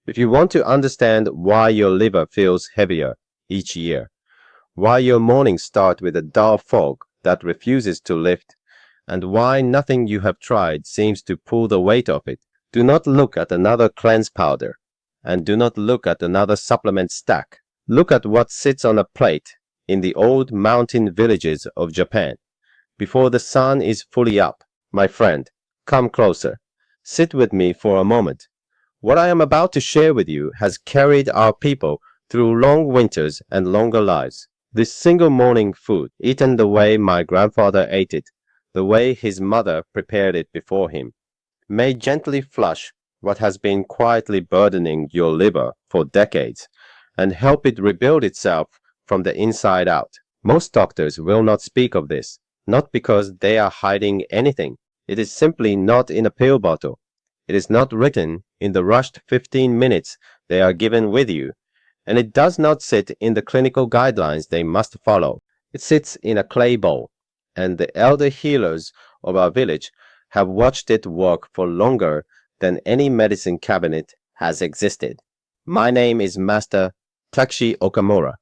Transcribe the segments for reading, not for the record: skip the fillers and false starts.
If you want to understand why your liver feels heavier each year, why your mornings start with a dull fog that refuses to lift, and why nothing you have tried seems to pull the weight off it, do not look at another cleanse powder, and do not look at another supplement stack. Look at what sits on a plate in the old mountain villages of Japan before the sun is fully up. My friend, come closer. Sit with me for a moment. What I am about to share with you has carried our people through long winters and longer lives. This single morning food, eaten the way my grandfather ate it, the way his mother prepared it before him, may gently flush what has been quietly burdening your liver for decades and help it rebuild itself from the inside out. Most doctors will not speak of this, not because they are hiding anything. It is simply not in a pill bottle. It is not written in the rushed 15 minutes they are given with you, and it does not sit in the clinical guidelines they must follow. It sits in a clay bowl, and the elder healers of our village have watched it work for longer than any medicine cabinet has existed. My name is Master Takeshi Okamura.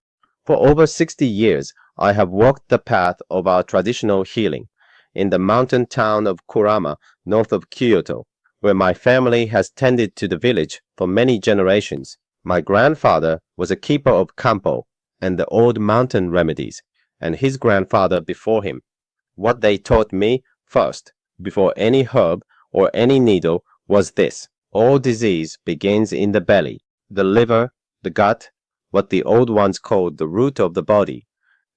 For over 60 years, I have walked the path of our traditional healing in the mountain town of Kurama, north of Kyoto, where my family has tended to the village for many generations. My grandfather was a keeper of kampo and the old mountain remedies, and his grandfather before him. What they taught me first, before any herb or any needle, was this: all disease begins in the belly, the liver, the gut, what the old ones called the root of the body,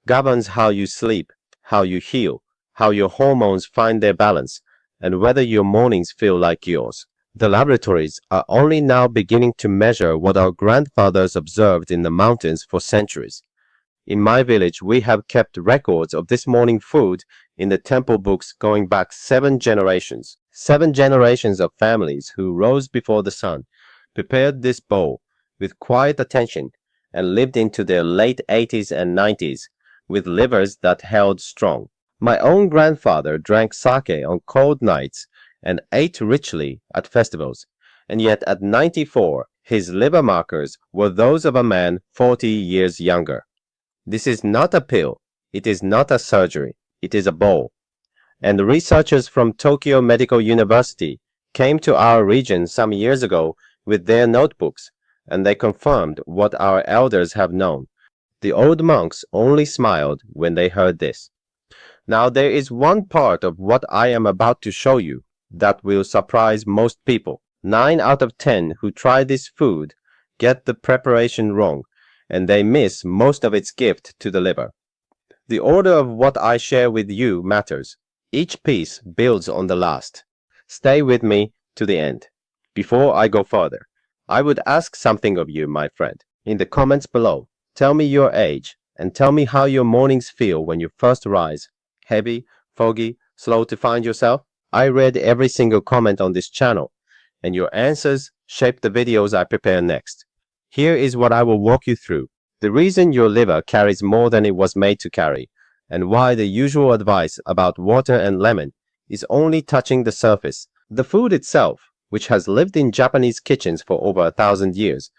governs how you sleep, how you heal, how your hormones find their balance, and whether your mornings feel like yours. The laboratories are only now beginning to measure what our grandfathers observed in the mountains for centuries. In my village, we have kept records of this morning food in the temple books going back 7 generations. 7 generations of families who rose before the sun, prepared this bowl with quiet attention, and lived into their late 80s and 90s with livers that held strong. My own grandfather drank sake on cold nights and ate richly at festivals, and yet at 94 his liver markers were those of a man 40 years younger. This is not a pill, it is not a surgery, it is a bowl. And researchers from Tokyo Medical University came to our region some years ago with their notebooks, and they confirmed what our elders have known. The old monks only smiled when they heard this. Now there is one part of what I am about to show you that will surprise most people. 9 out of 10 who try this food get the preparation wrong, and they miss most of its gift to the liver. The order of what I share with you matters. Each piece builds on the last. Stay with me to the end. Before I go further, I would ask something of you, my friend. In the comments below, tell me your age and tell me how your mornings feel when you first rise. Heavy, foggy, slow to find yourself? I read every single comment on this channel, and your answers shape the videos I prepare next. Here is what I will walk you through. The reason your liver carries more than it was made to carry, and why the usual advice about water and lemon is only touching the surface. The food itself, which has lived in Japanese kitchens for over 1,000 years,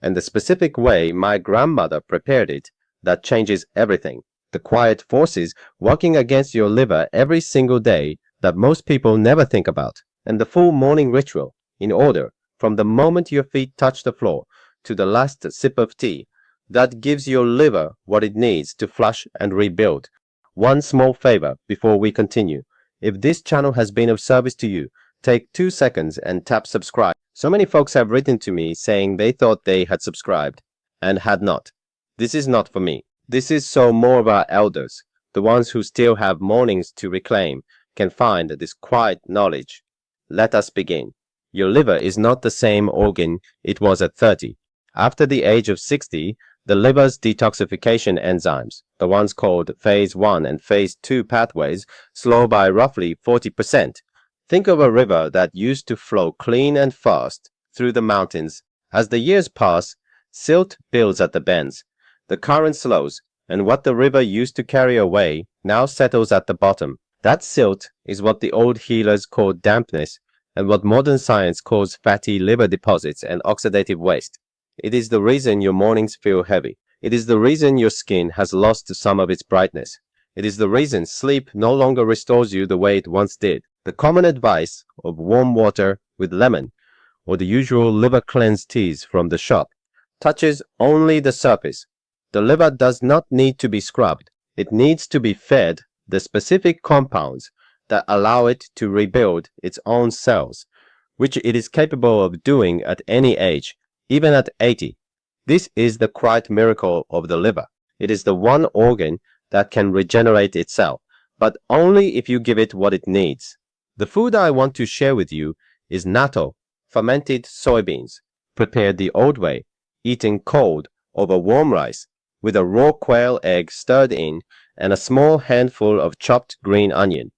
and the specific way my grandmother prepared it, that changes everything. The quiet forces working against your liver every single day that most people never think about, and the full morning ritual, in order, from the moment your feet touch the floor to the last sip of tea, that gives your liver what it needs to flush and rebuild. One small favor before we continue. If this channel has been of service to you, take 2 seconds and tap subscribe. So many folks have written to me saying they thought they had subscribed and had not. This is not for me. This is so more of our elders, the ones who still have mornings to reclaim, can find this quiet knowledge. Let us begin. Your liver is not the same organ it was at 30. After the age of 60, the liver's detoxification enzymes, the ones called phase 1 and phase 2 pathways, slow by roughly 40%. Think of a river that used to flow clean and fast through the mountains. As the years pass, silt builds at the bends. The current slows, and what the river used to carry away now settles at the bottom. That silt is what the old healers called dampness, and what modern science calls fatty liver deposits and oxidative waste. It is the reason your mornings feel heavy. It is the reason your skin has lost some of its brightness. It is the reason sleep no longer restores you the way it once did. The common advice of warm water with lemon or the usual liver cleanse teas from the shop touches only the surface. The liver does not need to be scrubbed. It needs to be fed the specific compounds that allow it to rebuild its own cells, which it is capable of doing at any age, even at 80. This is the quiet miracle of the liver. It is the one organ that can regenerate itself, but only if you give it what it needs. The food I want to share with you is natto, fermented soybeans, prepared the old way, eaten cold over warm rice, with a raw quail egg stirred in and a small handful of chopped green onion.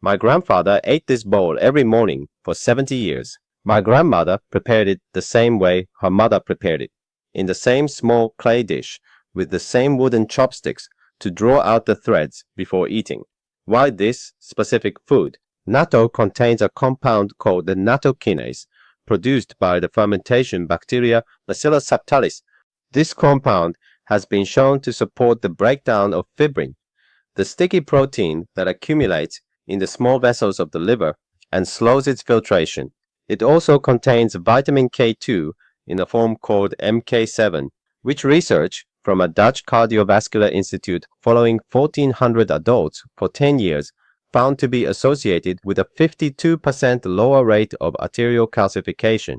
My grandfather ate this bowl every morning for 70 years. My grandmother prepared it the same way her mother prepared it, in the same small clay dish with the same wooden chopsticks to draw out the threads before eating. Why this specific food? Natto contains a compound called the nattokinase, produced by the fermentation bacteria Bacillus subtilis. This compound has been shown to support the breakdown of fibrin, the sticky protein that accumulates in the small vessels of the liver and slows its filtration. It also contains vitamin K2 in a form called MK7, which research from a Dutch cardiovascular institute following 1,400 adults for 10 years found to be associated with a 52% lower rate of arterial calcification.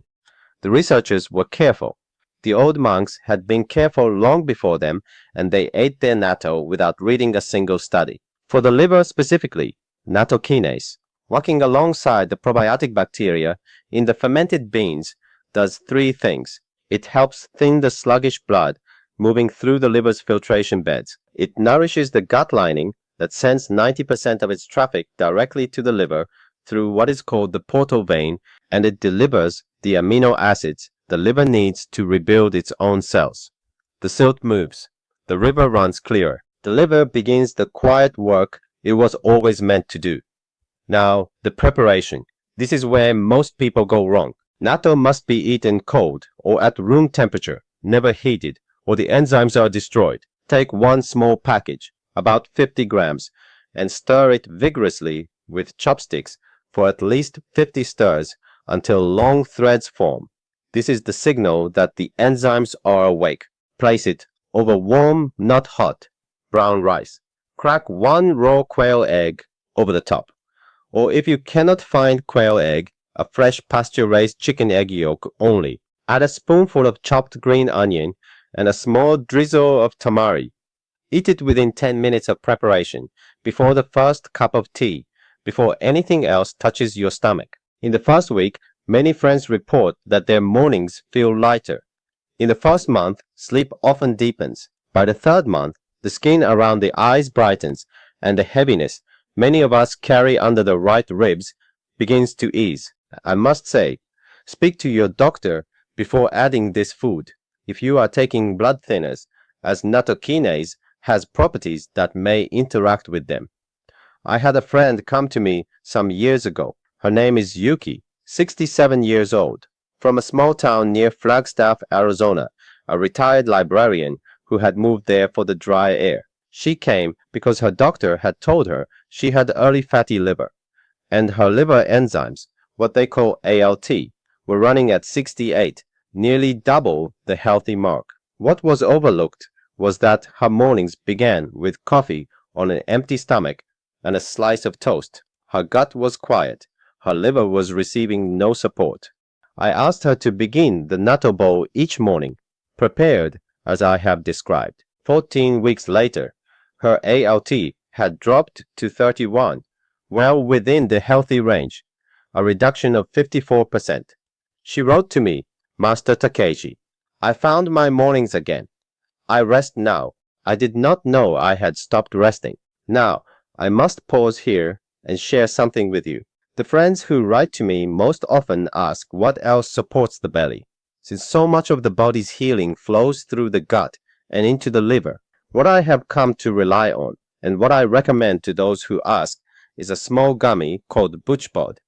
The researchers were careful. The old monks had been careful long before them, and they ate their natto without reading a single study. For the liver specifically, nattokinase, working alongside the probiotic bacteria in the fermented beans, does three things. It helps thin the sluggish blood moving through the liver's filtration beds. It nourishes the gut lining that sends 90% of its traffic directly to the liver through what is called the portal vein, and it delivers the amino acids the liver needs to rebuild its own cells. The silt moves. The river runs clearer. The liver begins the quiet work it was always meant to do. Now, the preparation. This is where most people go wrong. Natto must be eaten cold or at room temperature, never heated, or the enzymes are destroyed. Take one small package, about 50 grams, and stir it vigorously with chopsticks for at least 50 stirs until long threads form. This is the signal that the enzymes are awake. Place it over warm, not hot, brown rice. Crack one raw quail egg over the top. Or if you cannot find quail egg, a fresh pasture-raised chicken egg yolk only. Add a spoonful of chopped green onion and a small drizzle of tamari. Eat it within 10 minutes of preparation, before the first cup of tea, before anything else touches your stomach. In the first week, many friends report that their mornings feel lighter. In the first month, sleep often deepens. By the third month, the skin around the eyes brightens, and the heaviness many of us carry under the right ribs begins to ease. I must say, speak to your doctor before adding this food if you are taking blood thinners, as nattokinase has properties that may interact with them. I had a friend come to me some years ago. Her name is Yuki, 67 years old, from a small town near Flagstaff, Arizona, a retired librarian who had moved there for the dry air. She came because her doctor had told her she had early fatty liver, and her liver enzymes, what they call ALT, were running at 68, nearly double the healthy mark. What was overlooked was that her mornings began with coffee on an empty stomach and a slice of toast. Her gut was quiet. Her liver was receiving no support. I asked her to begin the natto bowl each morning, prepared as I have described. 14 weeks later, her ALT had dropped to 31, well within the healthy range, a reduction of 54%. She wrote to me, Master Takeshi, I found my mornings again. I rest now. I did not know I had stopped resting. Now, I must pause here and share something with you. The friends who write to me most often ask what else supports the belly, since so much of the body's healing flows through the gut and into the liver. What I have come to rely on, and what I recommend to those who ask, is a small gummy called BoochBod.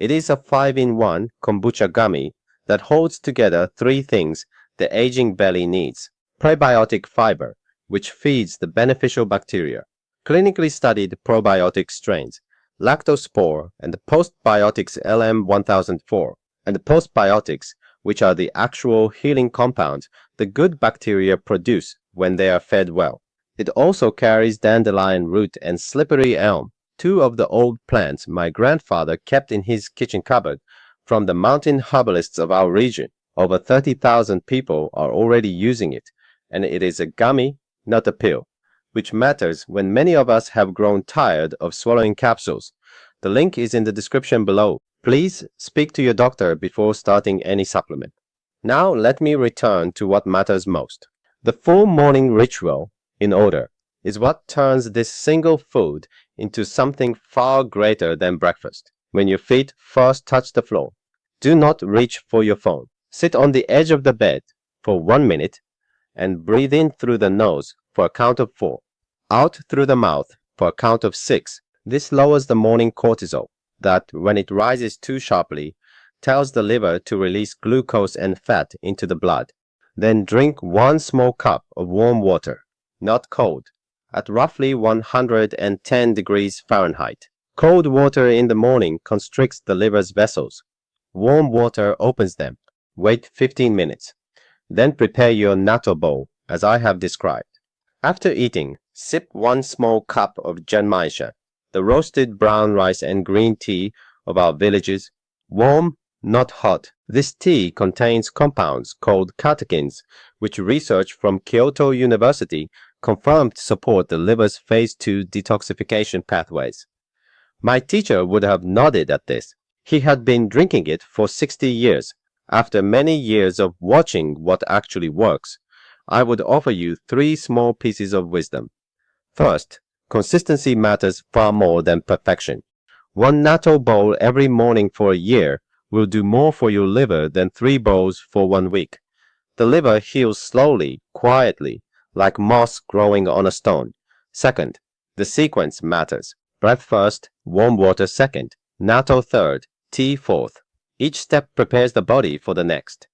It is a 5-in-1 kombucha gummy that holds together three things the aging belly needs. Prebiotic fiber, which feeds the beneficial bacteria. Clinically studied probiotic strains, lactospore and the postbiotics LM1004, and the postbiotics, which are the actual healing compounds the good bacteria produce when they are fed well. It also carries dandelion root and slippery elm, two of the old plants my grandfather kept in his kitchen cupboard from the mountain herbalists of our region. Over 30,000 people are already using it, and it is a gummy, not a pill, which matters when many of us have grown tired of swallowing capsules. The link is in the description below. Please speak to your doctor before starting any supplement. Now let me return to what matters most. The full morning ritual, in order, is what turns this single food into something far greater than breakfast. When your feet first touch the floor, do not reach for your phone. Sit on the edge of the bed for 1 minute and breathe in through the nose for a count of 4, out through the mouth for a count of 6. This lowers the morning cortisol that, when it rises too sharply, tells the liver to release glucose and fat into the blood. Then drink 1 small cup of warm water, not cold, at roughly 110 degrees Fahrenheit. Cold water in the morning constricts the liver's vessels. Warm water opens them. Wait 15 minutes. Then prepare your natto bowl, as I have described. After eating, sip 1 small cup of janmaisha, the roasted brown rice and green tea of our villages. Warm, not hot. This tea contains compounds called catechins, which research from Kyoto University confirmed support the liver's phase 2 detoxification pathways. My teacher would have nodded at this. He had been drinking it for 60 years. After many years of watching what actually works, I would offer you 3 small pieces of wisdom. First, consistency matters far more than perfection. 1 natto bowl every morning for a year will do more for your liver than 3 bowls for 1 week. The liver heals slowly, quietly, like moss growing on a stone. Second, the sequence matters. Breath first, warm water second, natto third, tea fourth. Each step prepares the body for the next.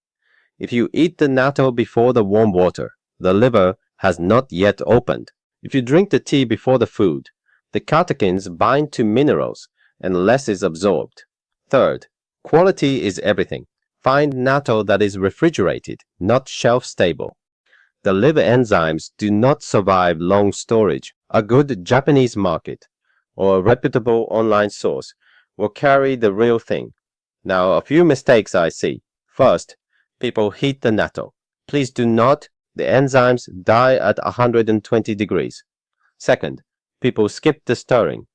If you eat the natto before the warm water, the liver has not yet opened. If you drink the tea before the food, the catechins bind to minerals and less is absorbed. Third, quality is everything. Find natto that is refrigerated, not shelf-stable. The liver enzymes do not survive long storage. A good Japanese market or a reputable online source will carry the real thing. Now, a few mistakes I see. First, people heat the natto. Please do not. The enzymes die at 120 degrees. Second, people skip the stirring.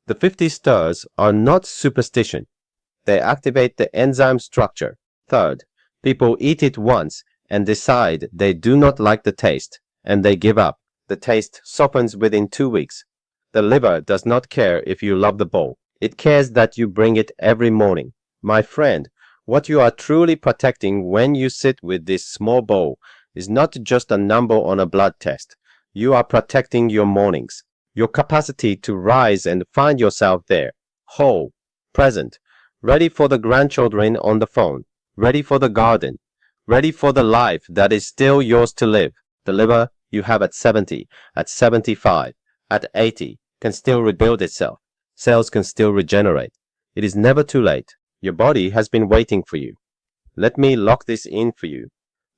The 50 stirs are not superstition. They activate the enzyme structure. Third, people eat it once and decide they do not like the taste, and they give up. The taste softens within 2 weeks. The liver does not care if you love the bowl. It cares that you bring it every morning. My friend, what you are truly protecting when you sit with this small bowl is not just a number on a blood test. You are protecting your mornings, your capacity to rise and find yourself there, whole, present, ready for the grandchildren on the phone, ready for the garden, ready for the life that is still yours to live. The liver you have at 70, at 75, at 80 can still rebuild itself. Cells can still regenerate. It is never too late. Your body has been waiting for you. Let me lock this in for you.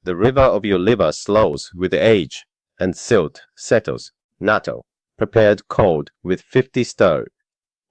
The river of your liver slows with age, and silt settles. Natto, prepared cold with 50 stir.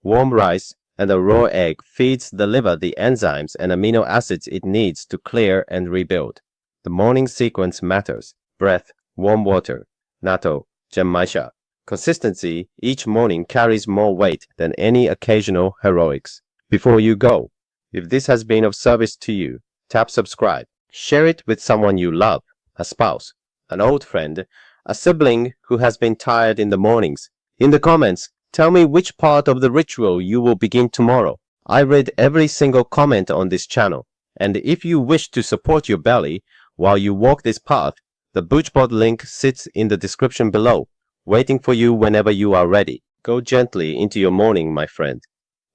Warm rice and a raw egg feeds the liver the enzymes and amino acids it needs to clear and rebuild. The morning sequence matters. Breath, warm water, natto, janmaisha. Consistency each morning carries more weight than any occasional heroics. Before you go, if this has been of service to you, tap subscribe. Share it with someone you love, a spouse, an old friend, a sibling who has been tired in the mornings. In the comments, tell me which part of the ritual you will begin tomorrow. I read every single comment on this channel, and if you wish to support your belly while you walk this path, the BoochBod link sits in the description below, waiting for you whenever you are ready. Go gently into your morning, my friend.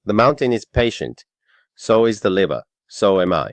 The mountain is patient. So is the liver. So am I.